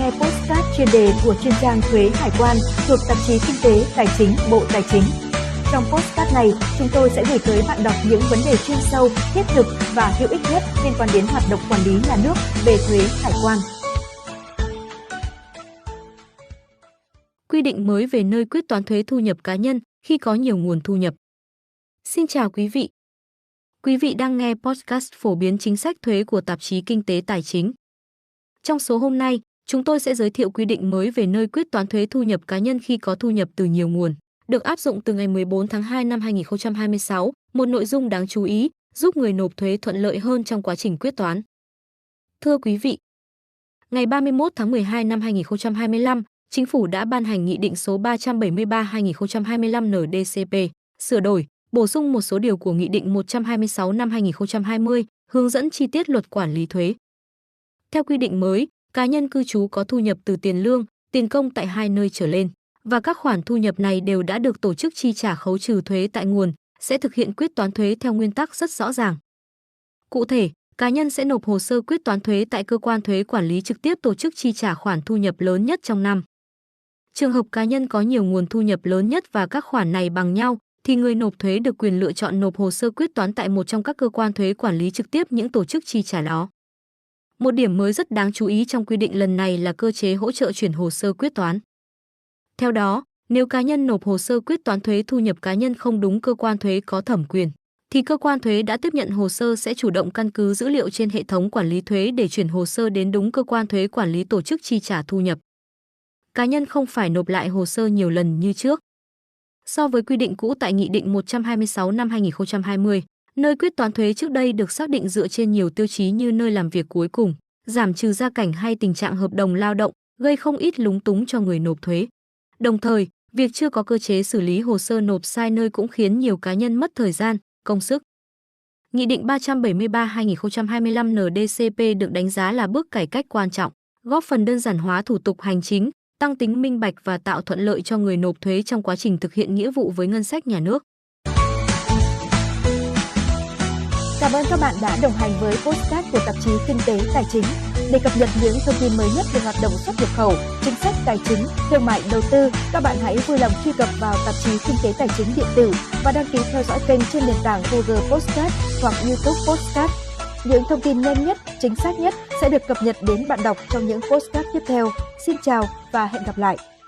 nghe podcast chuyên đề của chuyên trang thuế hải quan thuộc tạp chí Kinh tế Tài chính Bộ Tài chính. Trong podcast này, chúng tôi sẽ gửi tới bạn đọc những vấn đề chuyên sâu, thiết thực và hữu ích nhất liên quan đến hoạt động quản lý nhà nước về thuế hải quan. Quy định mới về nơi quyết toán thuế thu nhập cá nhân khi có nhiều nguồn thu nhập. Xin chào quý vị. Quý vị đang nghe podcast phổ biến chính sách thuế của tạp chí Kinh tế Tài chính. Trong số hôm nay, chúng tôi sẽ giới thiệu quy định mới về nơi quyết toán thuế thu nhập cá nhân khi có thu nhập từ nhiều nguồn, được áp dụng từ ngày 14 tháng 2 năm 2026, một nội dung đáng chú ý, giúp người nộp thuế thuận lợi hơn trong quá trình quyết toán. Thưa quý vị, ngày 31 tháng 12 năm 2025, Chính phủ đã ban hành Nghị định số 373/2025 NDCP, sửa đổi, bổ sung một số điều của Nghị định 126 năm 2020, hướng dẫn chi tiết luật quản lý thuế. Theo quy định mới, cá nhân cư trú có thu nhập từ tiền lương, tiền công tại hai nơi trở lên, và các khoản thu nhập này đều đã được tổ chức chi trả khấu trừ thuế tại nguồn, sẽ thực hiện quyết toán thuế theo nguyên tắc rất rõ ràng. Cụ thể, cá nhân sẽ nộp hồ sơ quyết toán thuế tại cơ quan thuế quản lý trực tiếp tổ chức chi trả khoản thu nhập lớn nhất trong năm. Trường hợp cá nhân có nhiều nguồn thu nhập lớn nhất và các khoản này bằng nhau, thì người nộp thuế được quyền lựa chọn nộp hồ sơ quyết toán tại một trong các cơ quan thuế quản lý trực tiếp những tổ chức chi trả đó. Một điểm mới rất đáng chú ý trong quy định lần này là cơ chế hỗ trợ chuyển hồ sơ quyết toán. Theo đó, nếu cá nhân nộp hồ sơ quyết toán thuế thu nhập cá nhân không đúng cơ quan thuế có thẩm quyền, thì cơ quan thuế đã tiếp nhận hồ sơ sẽ chủ động căn cứ dữ liệu trên hệ thống quản lý thuế để chuyển hồ sơ đến đúng cơ quan thuế quản lý tổ chức chi trả thu nhập. Cá nhân không phải nộp lại hồ sơ nhiều lần như trước. So với quy định cũ tại Nghị định 126 năm 2020, nơi quyết toán thuế trước đây được xác định dựa trên nhiều tiêu chí như nơi làm việc cuối cùng, giảm trừ gia cảnh hay tình trạng hợp đồng lao động, gây không ít lúng túng cho người nộp thuế. Đồng thời, việc chưa có cơ chế xử lý hồ sơ nộp sai nơi cũng khiến nhiều cá nhân mất thời gian, công sức. Nghị định 373/2025 NDCP được đánh giá là bước cải cách quan trọng, góp phần đơn giản hóa thủ tục hành chính, tăng tính minh bạch và tạo thuận lợi cho người nộp thuế trong quá trình thực hiện nghĩa vụ với ngân sách nhà nước. Cảm ơn các bạn đã đồng hành với podcast của tạp chí Kinh tế Tài chính. Để cập nhật những thông tin mới nhất về hoạt động xuất nhập khẩu, chính sách tài chính, thương mại đầu tư, các bạn hãy vui lòng truy cập vào tạp chí Kinh tế Tài chính điện tử và đăng ký theo dõi kênh trên nền tảng Google Podcast hoặc YouTube Podcast. Những thông tin nhanh nhất, chính xác nhất sẽ được cập nhật đến bạn đọc trong những podcast tiếp theo. Xin chào và hẹn gặp lại!